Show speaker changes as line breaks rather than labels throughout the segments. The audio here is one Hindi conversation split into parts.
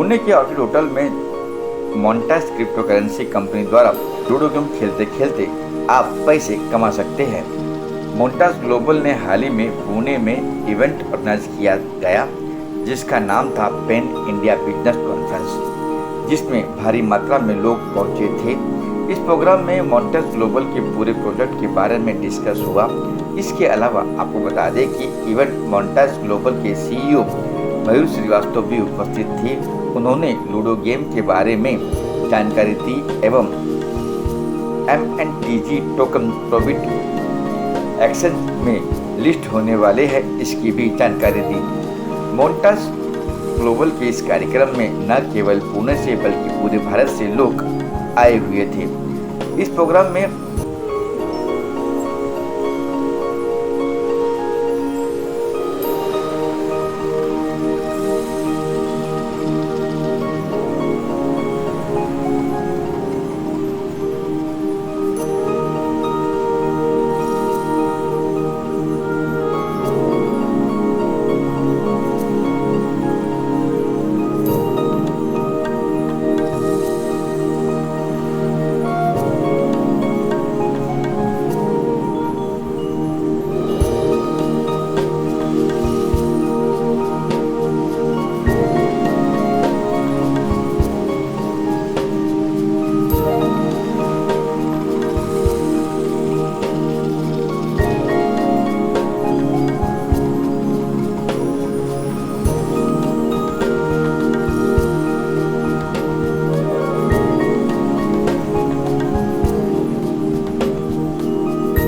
पुणे के ऑर्किड होटल में मोन्टास क्रिप्टो करेंसी कंपनी द्वारा लूडो गेम खेलते खेलते आप पैसे कमा सकते हैं। मोन्टास ग्लोबल ने हाल ही में पुणे में इवेंट ऑर्गेनाइज किया गया जिसका नाम था पेन इंडिया बिजनेस कॉन्फ्रेंस, जिसमें भारी मात्रा में लोग पहुंचे थे। इस प्रोग्राम में मोन्टास ग्लोबल के पूरे प्रोजेक्ट के बारे में डिस्कस हुआ। इसके अलावा आपको बता दें कि इवेंट मोन्टास ग्लोबल के सीईओ मयूर श्रीवास्तव भी उपस्थित थे। उन्होंने लूडो गेम के बारे में जानकारी दी एवं MNTG टोकन प्रोबिट एक्सचेंज में लिस्ट होने वाले हैं इसकी भी जानकारी दी। मोन्टास ग्लोबल के इस कार्यक्रम में न केवल पुणे से बल्कि पूरे भारत से लोग आए हुए थे। इस प्रोग्राम में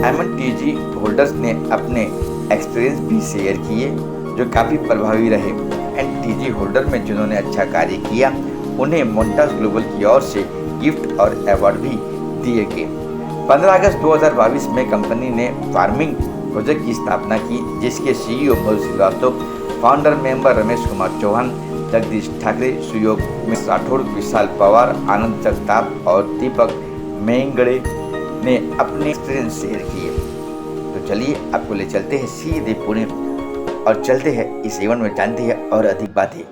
MNTG होल्डर्स ने अपने एक्सपीरियंस भी शेयर किए जो काफ़ी प्रभावी रहे। MNTG होल्डर में जिन्होंने अच्छा कार्य किया उन्हें मोन्टास ग्लोबल की ओर से गिफ्ट और अवार्ड भी दिए गए। 15 अगस्त 2022 में कंपनी ने फार्मिंग प्रोजेक्ट की स्थापना की जिसके सीईओ मयूर श्रीवास्तव, फाउंडर मेंबर रमेश कुमार चौहान, जगदीश ठाकरे, सुयोग राठौड़, विशाल पवार, आनंद जगताप और दीपक मेंगड़े ने अपने एक्सपीरियंस शेयर किए। तो चलिए आपको ले चलते हैं सीधे पुणे और चलते हैं इस इवेंट में, जानते हैं और अधिक बातें।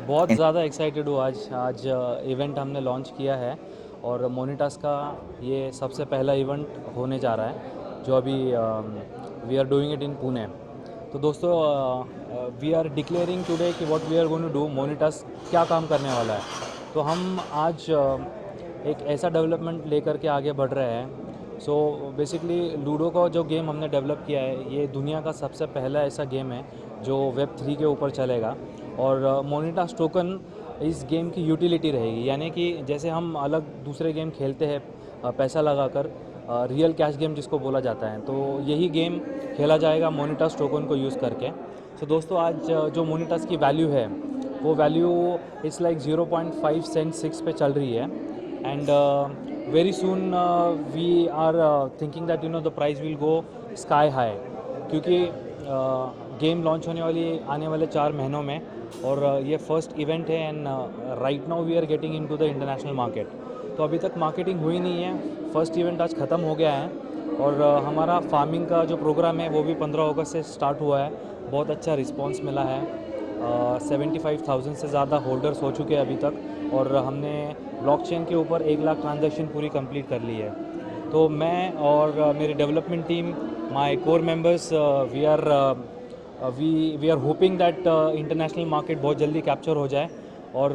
बहुत ज़्यादा एक्साइटेड हूँ। आज इवेंट हमने लॉन्च किया है और मोनिटास का ये सबसे पहला इवेंट होने जा रहा है जो अभी we are doing it in Pune. तो दोस्तों वी आर डिक्लेयरिंग टुडे कि what we are going to do, मोनिटास क्या काम करने वाला है। तो हम आज एक ऐसा डेवलपमेंट लेकर के आगे बढ़ रहे हैं। सो बेसिकली लूडो का जो गेम हमने डेवलप किया है ये दुनिया का सबसे पहला ऐसा गेम है जो Web3 के ऊपर चलेगा और मोनिटास टोकन इस गेम की यूटिलिटी रहेगी। यानी कि जैसे हम अलग दूसरे गेम खेलते हैं पैसा लगाकर, रियल कैश गेम जिसको बोला जाता है, तो यही गेम खेला जाएगा मोनिटास टोकन को यूज़ करके। सो दोस्तों आज जो मोनिटास की वैल्यू है वो वैल्यू इट्स लाइक 0.5 सेंट 6 पे चल रही है and very soon we are thinking that the price will go sky high क्योंकि गेम लॉन्च होने वाली आने वाले 4 महीनों में और ये फर्स्ट इवेंट है and right now we are getting into the international market. तो अभी तक मार्केटिंग हुई नहीं है, फर्स्ट इवेंट आज ख़त्म हो गया है और हमारा फार्मिंग का जो प्रोग्राम है वो भी 15 अगस्त से स्टार्ट हुआ है। बहुत अच्छा रिस्पांस मिला है। 75,000 से ज़्यादा होल्डर्स हो चुके हैं अभी तक और हमने ब्लॉकचेन के ऊपर 1 लाख ट्रांजैक्शन पूरी कंप्लीट कर ली है। तो मैं और मेरी development team, my core members, we are hoping that international market बहुत जल्दी कैप्चर हो जाए और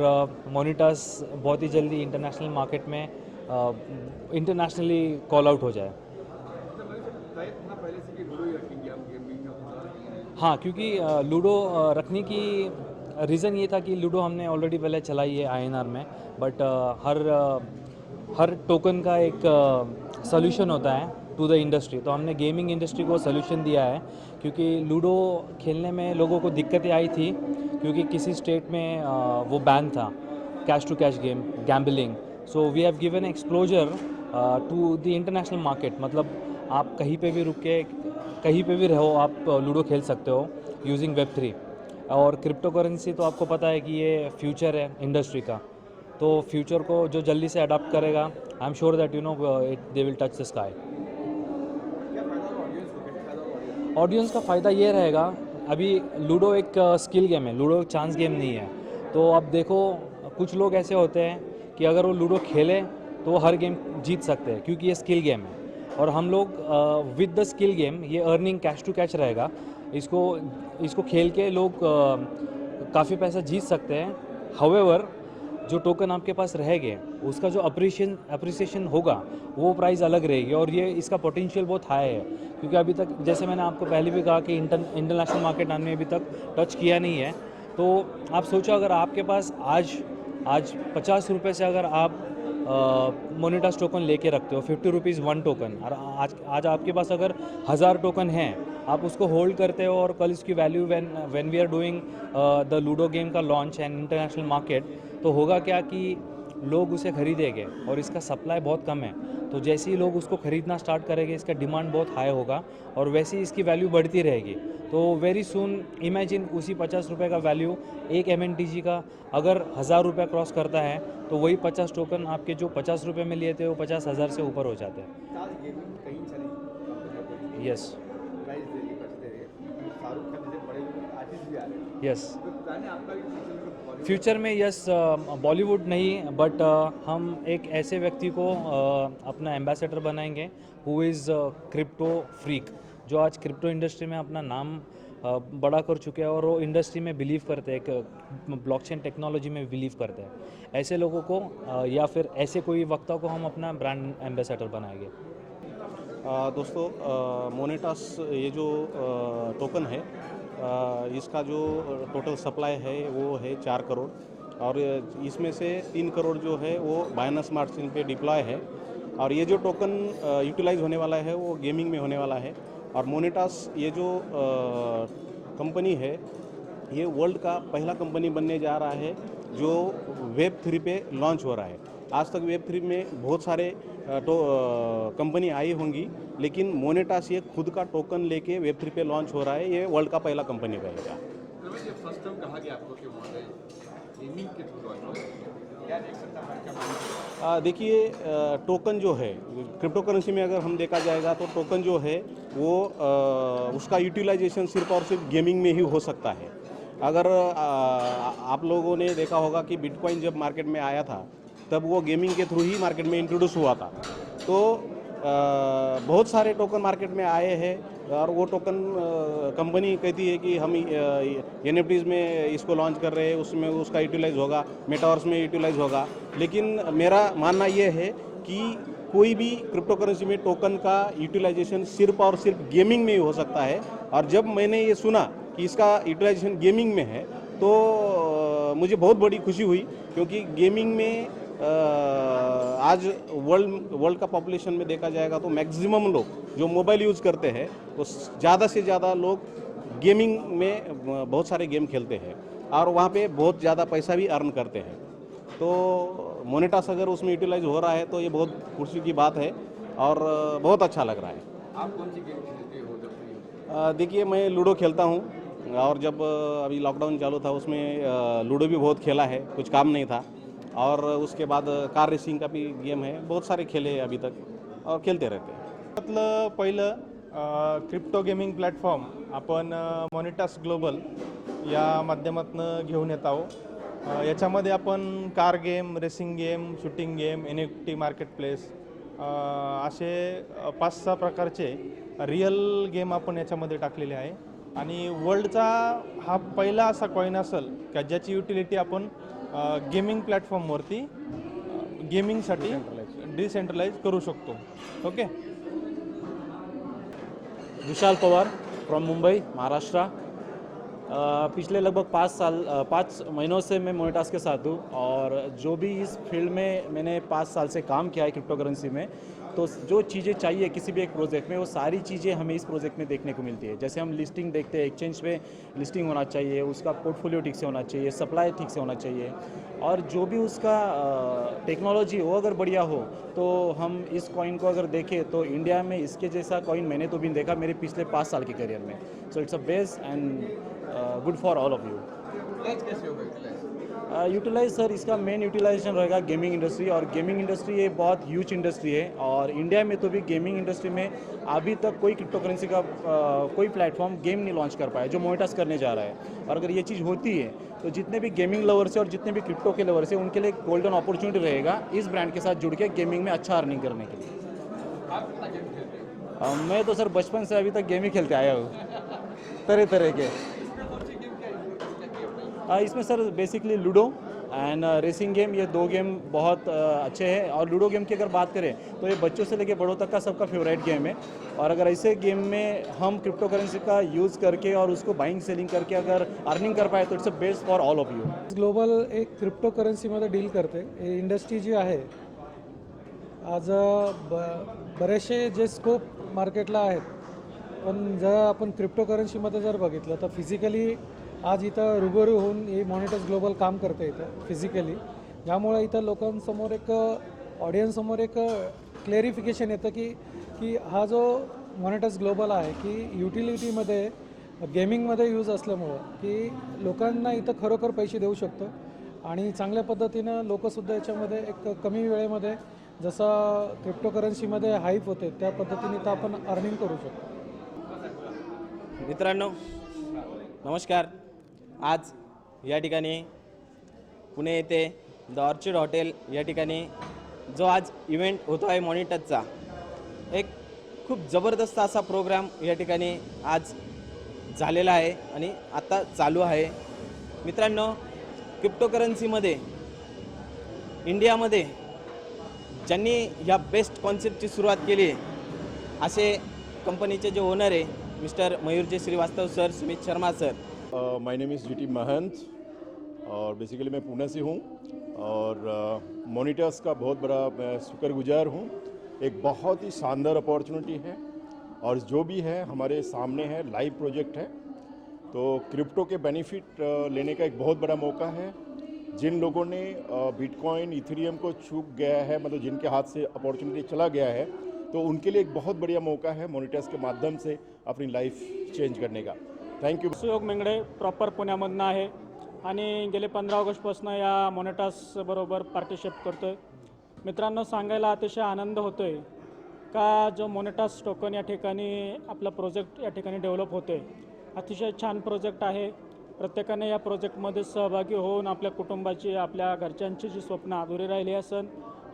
मोनिटास बहुत ही जल्दी इंटरनेशनल मार्केट में इंटरनेशनली कॉल आउट हो जाए। हाँ, क्योंकि लूडो रखने की रीज़न ये था कि लूडो हमने ऑलरेडी पहले चलाई है INR में, बट हर टोकन का एक सॉल्यूशन होता है टू द इंडस्ट्री। तो हमने गेमिंग इंडस्ट्री को सॉल्यूशन दिया है क्योंकि लूडो खेलने में लोगों को दिक्कतें आई थी क्योंकि किसी स्टेट में वो बैन था, cash to cash game, gambling. So we have given exposure to the international market. मतलब आप कहीं पे भी रुक के कहीं पे भी रहो आप लूडो खेल सकते हो यूजिंग Web3। और क्रिप्टो करेंसी तो आपको पता है कि ये फ्यूचर है इंडस्ट्री का, तो फ्यूचर को जो जल्दी से अडॉप्ट करेगा, I am sure that they will touch the sky. Audience का फ़ायदा ये रहेगा, अभी लूडो एक स्किल गेम है, लूडो एक चांस गेम नहीं है। तो अब देखो कुछ लोग ऐसे होते हैं कि अगर वो लूडो खेले तो वो हर गेम जीत सकते हैं, क्योंकि ये स्किल गेम है। और हम लोग विद द स्किल गेम, ये अर्निंग कैश टू कैश रहेगा। इसको इसको खेल के लोग काफ़ी पैसा जीत सकते हैं। हाउएवर, जो टोकन आपके पास रहेंगे उसका जो अप्रिसिएशन होगा वो प्राइस अलग रहेगी, और ये इसका पोटेंशियल बहुत हाई है। क्योंकि अभी तक, जैसे मैंने आपको पहले भी कहा कि इंटरनेशनल मार्केट हमने अभी तक टच किया नहीं है। तो आप सोचो, अगर आपके पास आज 50 रुपये से अगर आप मोनेटास टोकन लेके रखते हो, 50 रुपीज़ 1 टोकन, और आज आपके पास अगर 1000 टोकन हैं, आप उसको होल्ड करते हो, और कल इसकी value when we are doing the ludo game का लॉन्च एंड इंटरनेशनल मार्केट, तो होगा क्या कि लोग उसे खरीदेंगे, और इसका सप्लाई बहुत कम है। तो जैसे ही लोग उसको ख़रीदना स्टार्ट करेंगे, इसका डिमांड बहुत हाई होगा, और वैसे ही इसकी वैल्यू बढ़ती रहेगी। तो वेरी सून इमेजिन, उसी 50 रुपये का वैल्यू एक MNTG का अगर 1000 रुपये क्रॉस करता है, तो वही 50 टोकन आपके जो 50 रुपये में लिए थे वो 50,000 से ऊपर हो जाते हैं। Yes, yes. फ्यूचर में यस, बॉलीवुड नहीं, बट हम एक ऐसे व्यक्ति को अपना एम्बेसडर बनाएंगे हु इज़ क्रिप्टो फ्रीक, जो आज क्रिप्टो इंडस्ट्री में अपना नाम बड़ा कर चुके हैं, और वो इंडस्ट्री में बिलीव करते हैं, एक ब्लॉकचेन टेक्नोलॉजी में बिलीव करते हैं। ऐसे लोगों को या फिर ऐसे कोई वक्ता को हम अपना ब्रांड एम्बेसडर बनाएंगे।
दोस्तों, मोनेटास ये जो टोकन है, इसका जो टोटल सप्लाई है वो है 4 करोड़, और इसमें से 3 करोड़ जो है वो बाइनेंस स्मार्ट चेन पे डिप्लॉय है। और ये जो टोकन यूटिलाइज होने वाला है वो गेमिंग में होने वाला है। और मोनेटास ये जो कंपनी है, ये वर्ल्ड का पहला कंपनी बनने जा रहा है जो Web3 पे लॉन्च हो रहा है। आज तक Web3 में बहुत सारे कंपनी आई होंगी, लेकिन मोनेटास ये खुद का टोकन लेके Web3 पे लॉन्च हो रहा है। ये वर्ल्ड का पहला कंपनी रहेगा।
फर्स्ट टाइम कहा गया आपको कि गेमिंग के थ्रू लॉन्च हो, क्या रिएक्शन था मार्केट में?
देखिए, टोकन जो है क्रिप्टो करेंसी में अगर हम देखा जाएगा तो टोकन जो है वो उसका यूटिलाइजेशन सिर्फ और सिर्फ गेमिंग में ही हो सकता है। अगर आप लोगों ने देखा होगा कि बिटकॉइन जब मार्केट में आया था तब वो गेमिंग के थ्रू ही मार्केट में इंट्रोड्यूस हुआ था। तो बहुत सारे टोकन मार्केट में आए हैं, और वो टोकन कंपनी कहती है कि हम NFTs में इसको लॉन्च कर रहे हैं, उसमें उसका यूटिलाइज होगा, मेटावर्स में यूटिलाइज होगा। लेकिन मेरा मानना ये है कि कोई भी क्रिप्टो करेंसी में टोकन का यूटिलाइजेशन सिर्फ और सिर्फ गेमिंग में ही हो सकता है। और जब मैंने ये सुना कि इसका यूटिलाइजेशन गेमिंग में है, तो मुझे बहुत बड़ी खुशी हुई, क्योंकि गेमिंग में आज वर्ल्ड का पॉपुलेशन में देखा जाएगा तो मैक्सिमम लोग जो मोबाइल यूज़ करते हैं, वो ज़्यादा से ज़्यादा लोग गेमिंग में बहुत सारे गेम खेलते हैं, और वहाँ पे बहुत ज़्यादा पैसा भी अर्न करते हैं। तो मोनेटास अगर उसमें यूटिलाइज हो रहा है तो ये बहुत खुशी की बात है, और बहुत अच्छा लग रहा है।
आप कौन सी गेम खेलते हो जब फ्री हो?
देखिए, मैं लूडो खेलता हूँ, और जब अभी लॉकडाउन चालू था उसमें लूडो भी बहुत खेला है, कुछ काम नहीं था। और उसके बाद कार रेसिंग का भी गेम है, बहुत सारे खेले अभी तक, और खेलते रहते हैं।
त्यातलं पहिलं क्रिप्टो गेमिंग प्लॅटफॉर्म आपण मोनेटास ग्लोबल या माध्यमातून घेऊन येत आहोत। याच्यामध्ये आपण car game, racing game, shooting game, NFT marketplace असे 5-6 प्रकारचे रिअल गेम आपण याच्यामध्ये टाकलेले आहे। आणि वर्ल्डचा हा पहिला असा कॉईन असेल का ज्याची युटिलिटी आपण गेमिंग प्लॅटफॉर्मवरती गेमिंगसाठी डिसेंट्रलाइज करू शकतो। Okay.
Vishal Pawar from Mumbai, Maharashtra. पिछले लगभग 5 महीनों से मैं मोनेटास के साथ हूँ, और जो भी इस फील्ड में मैंने 5 साल से काम किया है क्रिप्टो करेंसी में, तो जो चीज़ें चाहिए किसी भी एक प्रोजेक्ट में, वो सारी चीज़ें हमें इस प्रोजेक्ट में देखने को मिलती है। जैसे हम लिस्टिंग देखते हैं, एक्सचेंज पे लिस्टिंग होना चाहिए, उसका पोर्टफोलियो ठीक से होना चाहिए, सप्लाई ठीक से होना चाहिए, और जो भी उसका टेक्नोलॉजी वो अगर बढ़िया हो, तो हम इस कॉइन को अगर देखें तो इंडिया में इसके जैसा कॉइन मैंने तो भी देखा मेरे पिछले 5 साल के करियर में। So it's a best and good for all of you.
Utilize कैसे होगा? यूटिलाइज
यूटिलाइज सर, इसका मेन यूटिलाइजेशन रहेगा गेमिंग इंडस्ट्री, और गेमिंग इंडस्ट्री ये बहुत ह्यूज इंडस्ट्री है, और इंडिया में तो भी गेमिंग इंडस्ट्री में अभी तक कोई क्रिप्टो करेंसी का कोई प्लेटफॉर्म गेम नहीं लॉन्च कर पाया जो मोनेटास करने जा रहा है। और अगर ये चीज़ होती है तो जितने भी गेमिंग लवर्स है और जितने भी क्रिप्टो के लवर्स है उनके लिए गोल्डन अपॉर्चुनिटी रहेगा इस ब्रांड के साथ जुड़ के गेमिंग में अच्छा अर्निंग करने के लिए।
आप कितना गेम खेलते हो?
मैं तो सर बचपन से अभी तक गेम ही खेलते आया हूँ, तरह तरह के।
इसमें कौन सी गेम क्या है?
इसमें sir basically ludo and racing game, ये दो गेम बहुत अच्छे हैं। और लूडो गेम की अगर बात करें तो ये बच्चों से लेकर बड़ों तक का सबका फेवरेट गेम है। और अगर ऐसे गेम में हम क्रिप्टो करेंसी का यूज़ करके और उसको बाइंग सेलिंग करके अगर अर्निंग कर पाए तो it's a best for all of you.
Global एक क्रिप्टो करन्सीमध्ये डील करते। ही इंडस्ट्री जी आहे आज बरेचसे जे स्कोप मार्केटला आहेत, पण जर आपण क्रिप्टो करन्सीमध्ये जर बघितलं तर फिजिकली आज इथं रुबरू होऊन ही मॉनिटर्स ग्लोबल काम करते इथं फिजिकली, ज्यामुळे इथं लोकांसमोर एक ऑडियन्ससमोर एक क्लेरिफिकेशन येतं की हा जो मॉनिटर्स ग्लोबल आहे की युटिलिटीमध्ये गेमिंगमध्ये यूज असल्यामुळं की लोकांना इथं खरोखर पैसे देऊ शकतो आणि चांगल्या पद्धतीनं लोकसुद्धा याच्यामध्ये एक कमी वेळेमध्ये जसं क्रिप्टो करन्सीमध्ये हाईप होते त्या पद्धतीने तर आपण अर्निंग करू शकतो।
मित्रांनो नमस्कार, आज या ठिकाणी पुणे येथे द ऑर्चिड हॉटेल या ठिकाणी जो आज इव्हेंट होतो आहे मॉनिटरचा, एक खूप जबरदस्त असा प्रोग्राम या ठिकाणी आज झालेला आहे आणि आता चालू आहे। मित्रांनो, क्रिप्टो करन्सीमध्ये इंडियामध्ये ज्यांनी ह्या बेस्ट कॉन्सेप्टची सुरुवात केली असे कंपनीचे जे ओनर आहे mister Mayurji Shrivastava sir, Sumit Sharma sir.
My name is GT Mahant और बेसिकली मैं पुणे से हूँ और मॉनिटर्स का बहुत बड़ा मैं शुक्रगुजार हूँ। एक बहुत ही शानदार अपॉर्चुनिटी है और जो भी है हमारे सामने है, लाइव प्रोजेक्ट है, तो क्रिप्टो के बेनिफिट लेने का एक बहुत बड़ा मौका है। जिन लोगों ने बिटकॉइन इथेरियम को छू गया है, मतलब जिनके हाथ से अपॉर्चुनिटी चला गया है, तो उनके लिए एक बहुत बढ़िया मौका है मॉनिटर्स के माध्यम से अपनी लाइफ चेंज करने का। Thank you.
Suyog Mengade proper पुण्यामधनं आहे आणि गेले 15 ऑगस्टपासून या मॉनिटर्सबरोबर पार्टिसिपेट करतो आहे। मित्रांनो, सांगायला अतिशय आनंद होतो आहे का जो मॉनिटर्स टोकन या ठिकाणी आपला प्रोजेक्ट या ठिकाणी डेव्हलप होतो आहे। अतिशय छान प्रोजेक्ट आहे। प्रत्येकाने या प्रोजेक्टमध्ये सहभागी होऊन आपल्या कुटुंबाची, आपल्या घरच्यांची जी स्वप्न अधुरी राहिली असन,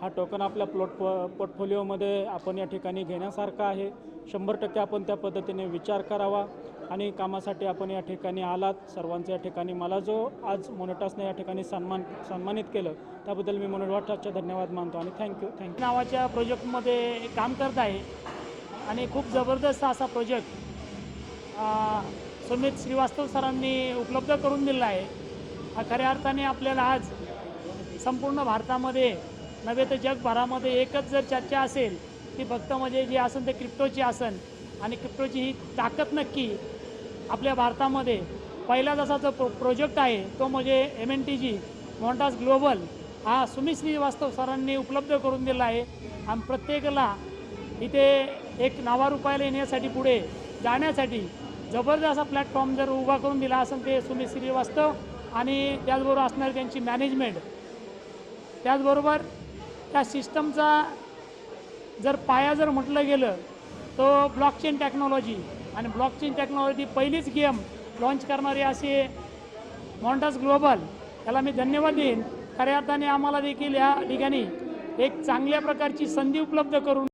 हा टोकन आपल्या पोर्टफोलिओमध्ये आपण या ठिकाणी घेण्यासारखा आहे। 100% आपण त्या पद्धतीने विचार करावा आणि कामासाठी आपण या ठिकाणी आलात सर्वांचे। या ठिकाणी मला जो आज मॉनिटर्सने या ठिकाणी सन्मानित केलं त्याबद्दल मी मॉनिटर्सचे धन्यवाद मानतो आणि थँक्यू
नावाच्या प्रोजेक्टमध्ये काम करत आहे आणि खूप जबरदस्त असा प्रोजेक्ट सुमित श्रीवास्तव सरांनी उपलब्ध करून दिला आहे। हा खऱ्या अर्थाने आपल्याला आज संपूर्ण भारतामध्ये नव्हे तर जगभरामध्ये एकच जर चर्चा असेल ती फक्त म्हणजे जी असेल ते क्रिप्टोची असेल, आणि क्रिप्टोची ही ताकद नक्की आपल्या भारतामध्ये पहिला जसा जो प्रोजेक्ट आहे तो म्हणजे MNTG मॉनिटर्स ग्लोबल हा सुमित श्रीवास्तव सरांनी उपलब्ध करून दिला आहे। आणि प्रत्येकाला इथे एक नावारूपाला येण्यासाठी, पुढे जाण्यासाठी जबरदस्त असा प्लॅटफॉर्म जर उभा करून दिला असेल ते सुमित श्रीवास्तव आणि त्याचबरोबर असणारी त्यांची मॅनेजमेंट, त्याचबरोबर त्या सिस्टमचा जर पाया जर म्हटलं गेलं तो ब्लॉकचेन टेक्नॉलॉजी, आणि ब्लॉकचेन टेक्नॉलॉजी पहिलीच गेम लॉन्च करणारी असे मॉनिटर्स ग्लोबल, त्याला मी धन्यवाद देईन। खऱ्या अर्थाने आम्हाला देखील या ठिकाणी एक चांगल्या प्रकारची संधी उपलब्ध करून